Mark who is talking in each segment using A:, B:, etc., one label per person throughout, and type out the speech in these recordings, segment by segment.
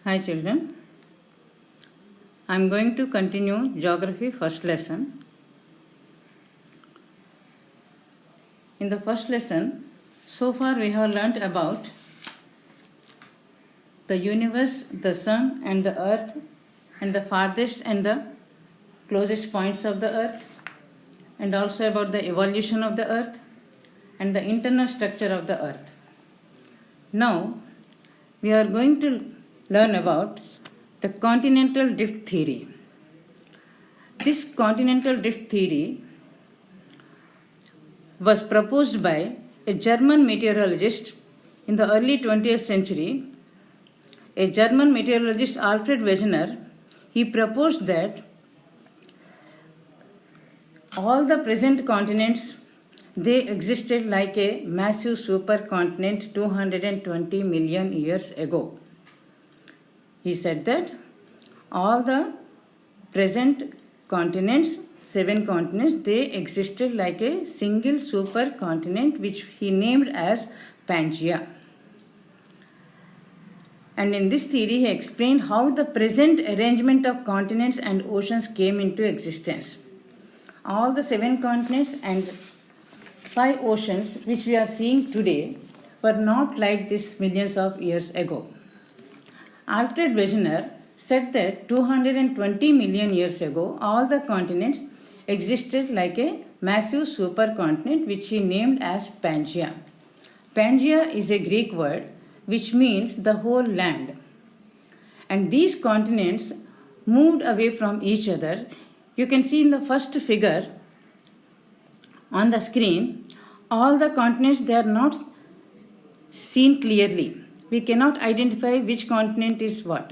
A: Hi children, I am going to continue geography first lesson. In the first lesson, so far we have learnt about the universe, the sun and the earth, and the farthest and the closest points of the earth, and also about the evolution of the earth and the internal structure of the earth. Now we are going to learn about the continental drift theory. This continental drift theory was proposed by a German meteorologist in the early 20th century. A German meteorologist, Alfred Wegener, he proposed that all the present continents, they existed like a massive supercontinent 220 million years ago. He said that all the present continents, 7 continents, they existed like a single supercontinent which he named as Pangaea. And in this theory, he explained how the present arrangement of continents and oceans came into existence. All the 7 continents and 5 oceans which we are seeing today were not like this millions of years ago. Alfred Wegener said that 220 million years ago, all the continents existed like a massive supercontinent which he named as Pangaea. Pangaea is a Greek word which means the whole land. And these continents moved away from each other. You can see in the first figure on the screen, all the continents, they are not seen clearly. We cannot identify which continent is what.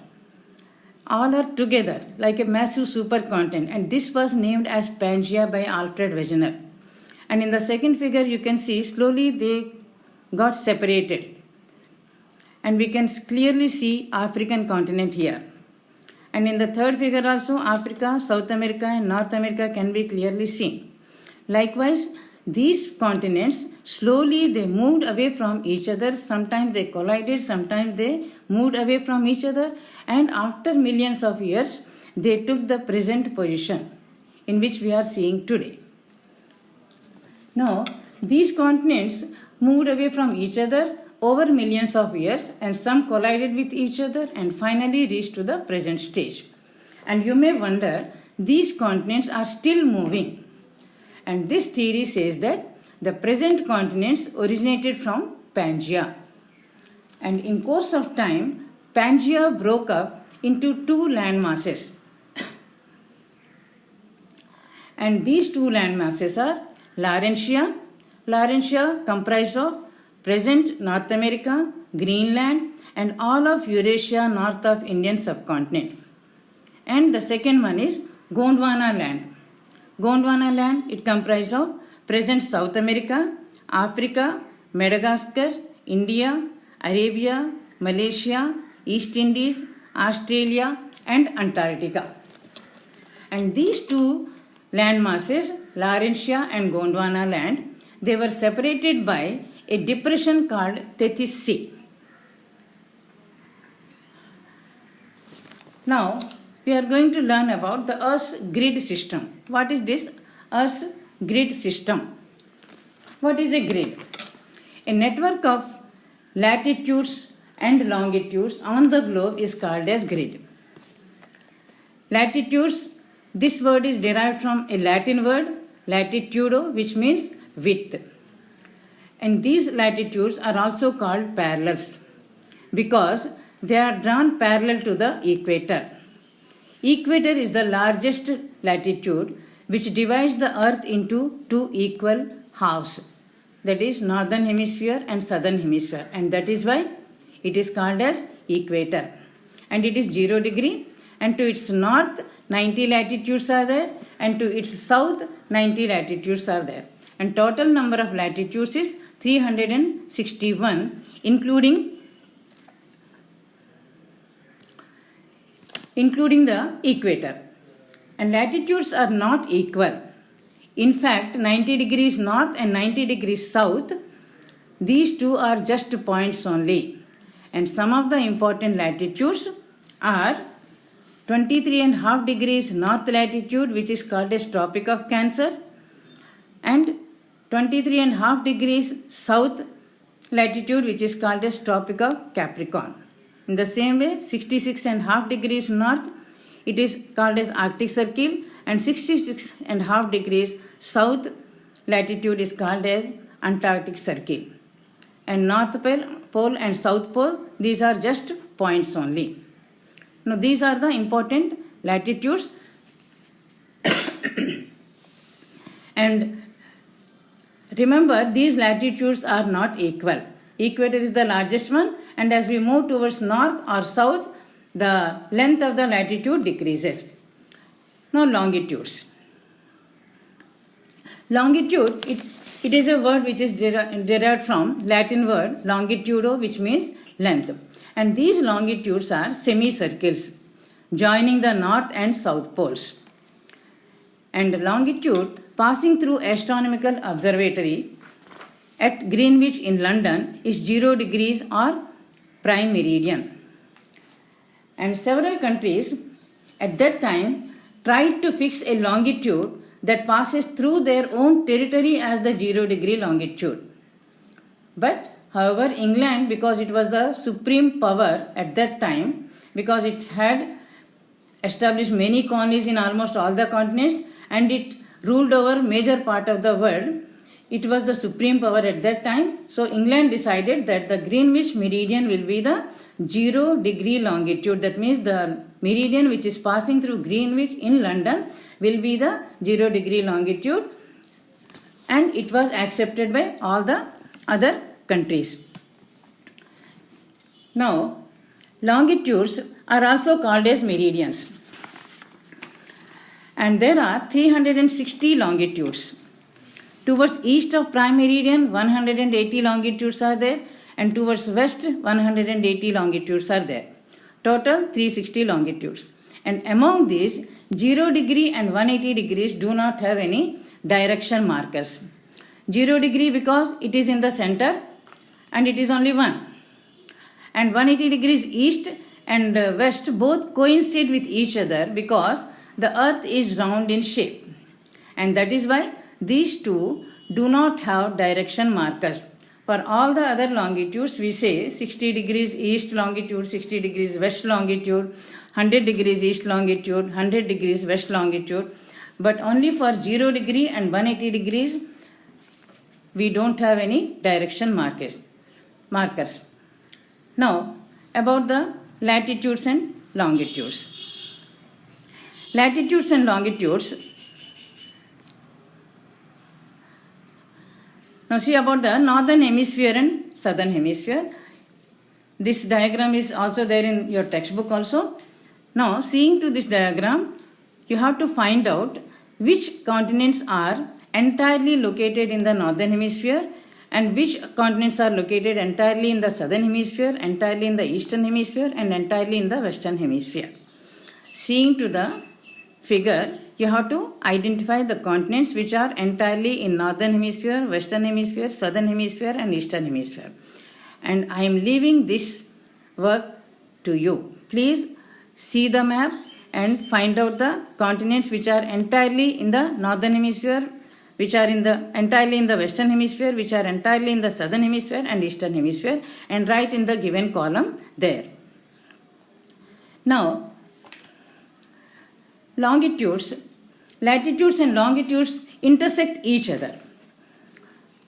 A: All are together like a massive supercontinent, and this was named as Pangaea by Alfred Wegener. And in the second figure you can see slowly they got separated, and we can clearly see African continent here. And in the third figure also Africa, South America and North America can be clearly seen. Likewise, these continents slowly they moved away from each other. Sometimes they collided, sometimes they moved away from each other, and after millions of years they took the present position in which we are seeing today. Now these continents moved away from each other over millions of years, and some collided with each other and finally reached to the present stage. And you may wonder, these continents are still moving. And this theory says that the present continents originated from Pangaea. And in course of time, Pangaea broke up into 2 land masses. And these 2 land masses are Laurentia. Laurentia comprised of present North America, Greenland and all of Eurasia north of Indian subcontinent. And the second one is Gondwana land. Gondwana land, it comprised of present South America, Africa, Madagascar, India, Arabia, Malaysia, East Indies, Australia and Antarctica. And these 2 land masses, Laurentia and Gondwana land, they were separated by a depression called Tethys Sea. Now we are going to learn about the Earth's grid system. What is this Earth's grid system? What is a grid? A network of latitudes and longitudes on the globe is called as grid. Latitudes, this word is derived from a Latin word, latitudo, which means width. And these latitudes are also called parallels because they are drawn parallel to the equator. Equator is the largest latitude which divides the earth into 2 equal halves, that is northern hemisphere and southern hemisphere, and that is why it is called as equator. And it is 0 degree, and to its north 90 latitudes are there, and to its south 90 latitudes are there, and total number of latitudes is 361 including the equator. And latitudes are not equal. In fact, 90 degrees north and 90 degrees south, these 2 are just points only. And some of the important latitudes are 23.5 degrees north latitude, which is called as Tropic of Cancer, and 23.5 degrees south latitude, which is called as Tropic of Capricorn. In the same way, 66.5 degrees north, it is called as Arctic Circle, and 66.5 degrees south latitude is called as Antarctic Circle. And North Pole and South Pole, these are just points only. Now, these are the important latitudes. And remember, these latitudes are not equal. Equator is the largest one, and as we move towards north or south, the length of the latitude decreases. Now, longitudes. Longitude, it is a word which is derived from Latin word longitudo, which means length. And these longitudes are semicircles joining the north and south poles. And longitude passing through astronomical observatory at Greenwich in London is 0 degrees or prime meridian. And several countries at that time tried to fix a longitude that passes through their own territory as the 0 degree longitude. But however, England, because it was the supreme power at that time, because it had established many colonies in almost all the continents and it ruled over major part of the world, it was the supreme power at that time. So England decided that the Greenwich meridian will be the 0 degree longitude. That means the meridian which is passing through Greenwich in London will be the 0 degree longitude, and it was accepted by all the other countries. Now, longitudes are also called as meridians. And there are 360 longitudes. Towards east of prime meridian, 180 longitudes are there, and towards west, 180 longitudes are there. Total 360 longitudes. And among these, 0 degree and 180 degrees do not have any direction markers. 0 degree because it is in the center and it is only one. And 180 degrees east and west both coincide with each other because the earth is round in shape. And that is why these two do not have direction markers. For all the other longitudes, we say 60 degrees east longitude, 60 degrees west longitude, 100 degrees east longitude, 100 degrees west longitude. But only for 0 degree and 180 degrees, we don't have any direction markers. Now, about the latitudes and longitudes. Latitudes and longitudes. Now see about the northern hemisphere and southern hemisphere. This diagram is also there in your textbook also. Now, seeing to this diagram, you have to find out which continents are entirely located in the northern hemisphere and which continents are located entirely in the southern hemisphere, entirely in the eastern hemisphere, and entirely in the western hemisphere. Seeing to the figure, you have to identify the continents which are entirely in northern hemisphere, western hemisphere, southern hemisphere, and eastern hemisphere. And I am leaving this work to you. Please see the map and find out the continents which are entirely in the northern hemisphere, which are entirely in the western hemisphere, which are entirely in the southern hemisphere and eastern hemisphere, and write in the given column there. Now, latitudes and longitudes intersect each other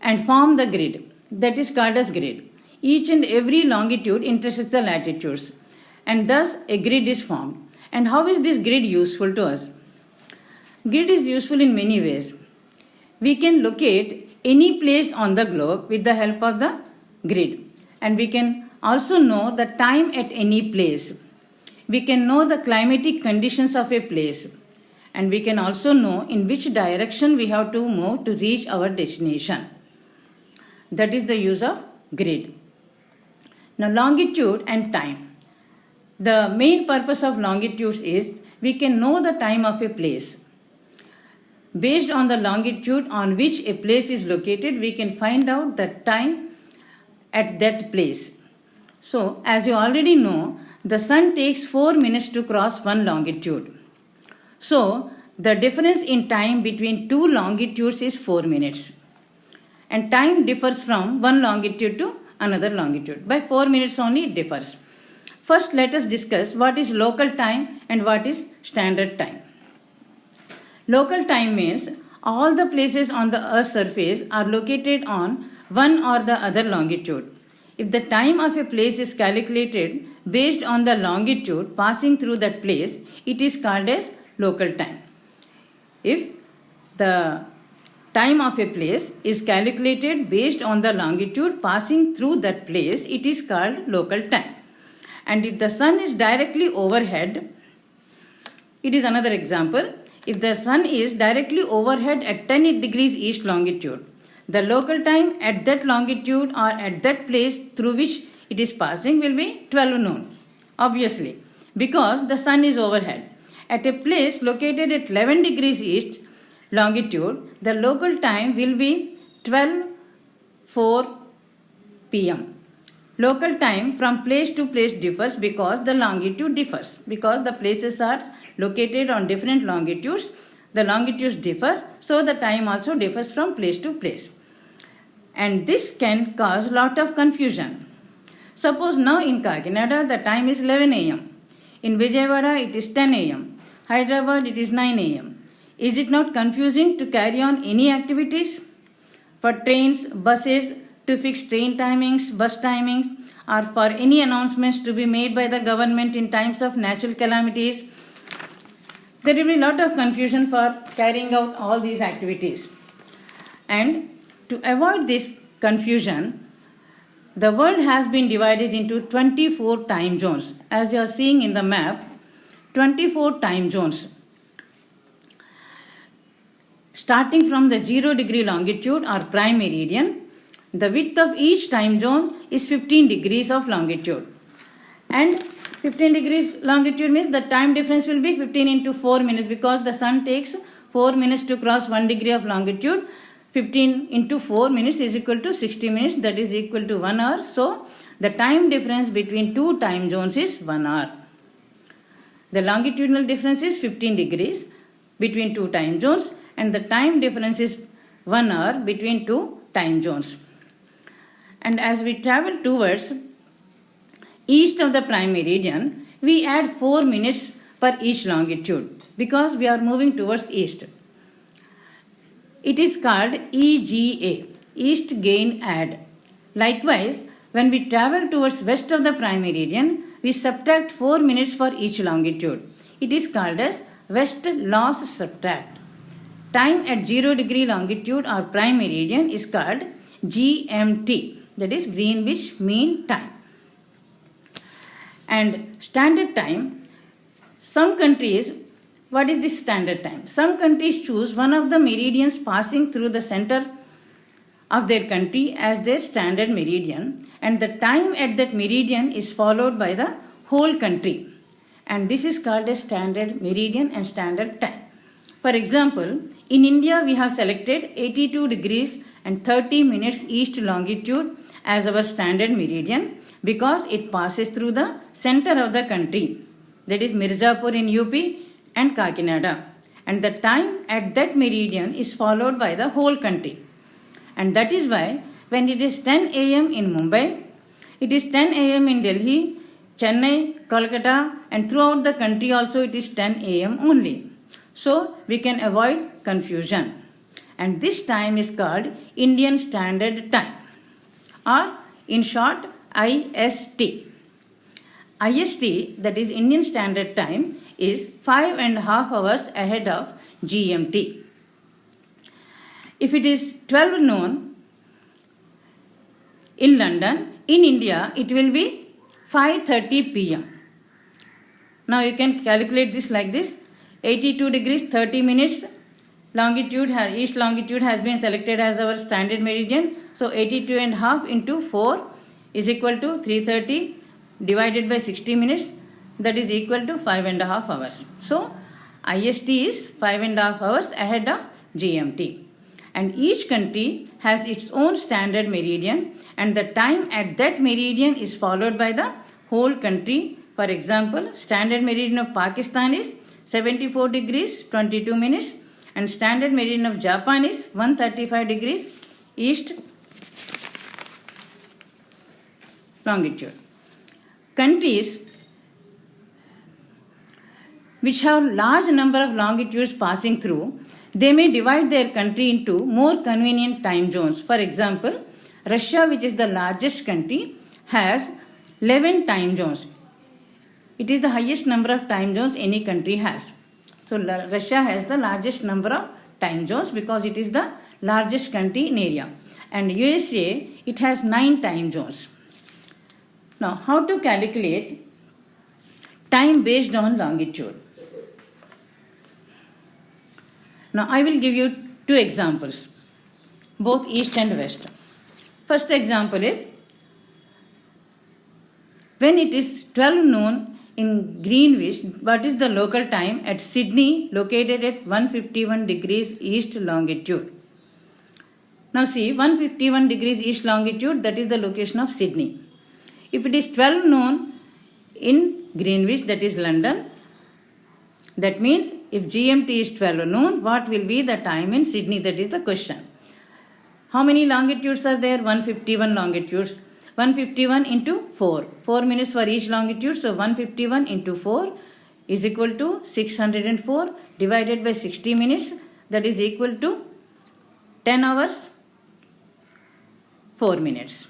A: and form the grid. That is called as grid. Each and every longitude intersects the latitudes, and thus a grid is formed. And how is this grid useful to us? Grid is useful in many ways. We can locate any place on the globe with the help of the grid, and we can also know the time at any place. We can know the climatic conditions of a place, and we can also know in which direction we have to move to reach our destination. That is the use of grid. Now, longitude and time. The main purpose of longitudes is we can know the time of a place. Based on the longitude on which a place is located, we can find out the time at that place. So, as you already know, the sun takes 4 minutes to cross one longitude. So, the difference in time between two longitudes is 4 minutes. And time differs from one longitude to another longitude. By 4 minutes only it differs. First, let us discuss what is local time and what is standard time. Local time means all the places on the Earth's surface are located on one or the other longitude. If the time of a place is calculated based on the longitude passing through that place, it is called as local time. If the time of a place is calculated based on the longitude passing through that place, it is called local time. And if the sun is directly overhead, it is another example. If the sun is directly overhead at 10 degrees east longitude, the local time at that longitude or at that place through which it is passing will be 12 noon. Obviously, because the sun is overhead. At a place located at 11 degrees east longitude, the local time will be 12:04 p.m. Local time from place to place differs because the longitude differs. Because the places are located on different longitudes, the longitudes differ, so the time also differs from place to place. And this can cause lot of confusion. Suppose now in Kakinada the time is 11 a.m. In Vijayawada it is 10 a.m. Hyderabad it is 9 a.m. Is it not confusing to carry on any activities? For trains, buses, to fix train timings, bus timings, or for any announcements to be made by the government in times of natural calamities, there will be a lot of confusion for carrying out all these activities. And to avoid this confusion, the world has been divided into 24 time zones. As you are seeing in the map, 24 time zones. Starting from the 0 degree longitude or prime meridian, the width of each time zone is 15 degrees of longitude. And 15 degrees longitude means the time difference will be 15 into 4 minutes because the sun takes 4 minutes to cross 1 degree of longitude. 15 into 4 minutes is equal to 60 minutes, that is equal to 1 hour. So, the time difference between two time zones is 1 hour. The longitudinal difference is 15 degrees between two time zones and the time difference is 1 hour between two time zones. And as we travel towards east of the prime meridian, we add 4 minutes per each longitude because we are moving towards east. It is called EGA, East Gain Add. Likewise, when we travel towards west of the prime meridian, we subtract 4 minutes for each longitude. It is called as West Loss Subtract. Time at 0 degree longitude or prime meridian is called GMT, that is Greenwich Mean Time. And standard time, some countries, what is this standard time? Some countries choose one of the meridians passing through the center of their country as their standard meridian, and the time at that meridian is followed by the whole country. And this is called a standard meridian and standard time. For example, in India we have selected 82 degrees and 30 minutes east longitude as our standard meridian because it passes through the center of the country, that is Mirzapur in UP and Kakinada, and the time at that meridian is followed by the whole country. And that is why when it is 10 a.m. in Mumbai, it is 10 a.m. in Delhi, Chennai, Kolkata, and throughout the country also it is 10 a.m. only. So we can avoid confusion. And this time is called Indian Standard Time, or in short IST. IST, that is Indian Standard Time, is 5.5 hours ahead of GMT. If it is 12 noon in London, in India it will be 5:30 p.m. Now you can calculate this like this. 82 degrees 30 minutes east longitude has been selected as our standard meridian. So 82.5 into 4 is equal to 330 divided by 60 minutes, that is equal to 5.5 hours. So IST is 5.5 hours ahead of GMT. And each country has its own standard meridian, and the time at that meridian is followed by the whole country For example, standard meridian of Pakistan is 74 degrees 22 minutes and standard meridian of Japan is 135 degrees east longitude. Countries which have large number of longitudes passing through, they may divide their country into more convenient time zones. For example, Russia, which is the largest country, has 11 time zones. It is the highest number of time zones any country has. So Russia has the largest number of time zones because it is the largest country in area. And USA, it has 9 time zones. Now, how to calculate time based on longitude? Now, I will give you 2 examples, both east and west. First example is, when it is 12 noon in Greenwich, what is the local time at Sydney, located at 151 degrees east longitude? Now see, 151 degrees east longitude, that is the location of Sydney. If it is 12 noon in Greenwich, that is London, that means if GMT is 12 noon, what will be the time in Sydney? That is the question. How many longitudes are there? 151 longitudes. 151 into 4. 4 minutes for each longitude. So 151 into 4 is equal to 604 divided by 60 minutes. That is equal to 10 hours 4 minutes.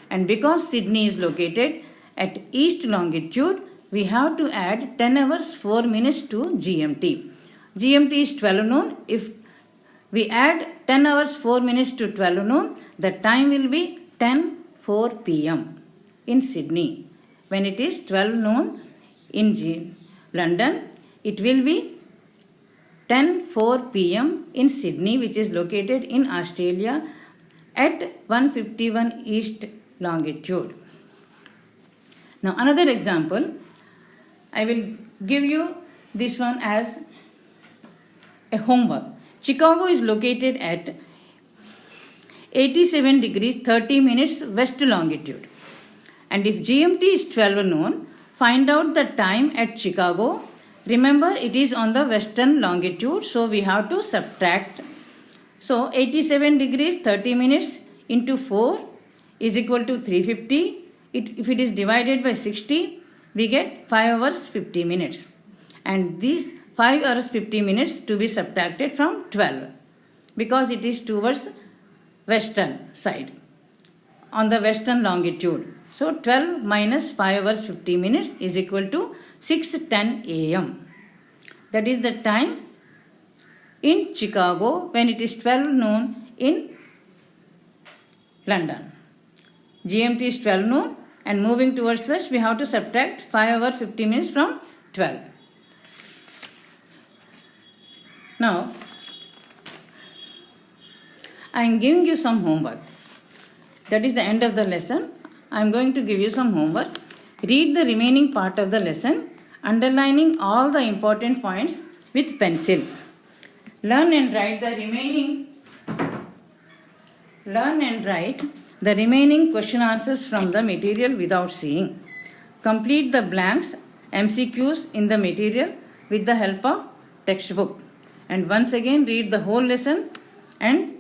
A: And because Sydney is located at east longitude, we have to add 10 hours 4 minutes to GMT. GMT is 12 noon. If we add 10 hours 4 minutes to 12 noon, the time will be 10:04 p.m. in Sydney. When it is 12 noon in London, it will be 10:04 p.m. in Sydney, which is located in Australia at 151 east longitude. Now another example, I will give you this one as a homework. Chicago is located at 87 degrees 30 minutes west longitude. And if GMT is 12 noon, find out the time at Chicago. Remember, it is on the western longitude, so we have to subtract. So 87 degrees 30 minutes into 4 is equal to 350. If it is divided by 60, we get 5 hours 50 minutes. And these 5 hours 50 minutes to be subtracted from 12 because it is towards western side on the western longitude. So 12 minus 5 hours 50 minutes is equal to 6:10 a.m. That is the time in Chicago when it is 12 noon in London. GMT is 12 noon and moving towards west, we have to subtract 5 hours 50 minutes from 12. Now, I am giving you some homework. That is the end of the lesson. I am going to give you some homework. Read the remaining part of the lesson, underlining all the important points with pencil. Learn and write the remaining question answers from the material without seeing. Complete the blanks, MCQs in the material with the help of textbook. And once again read the whole lesson and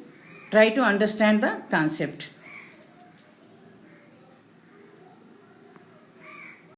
A: try to understand the concept.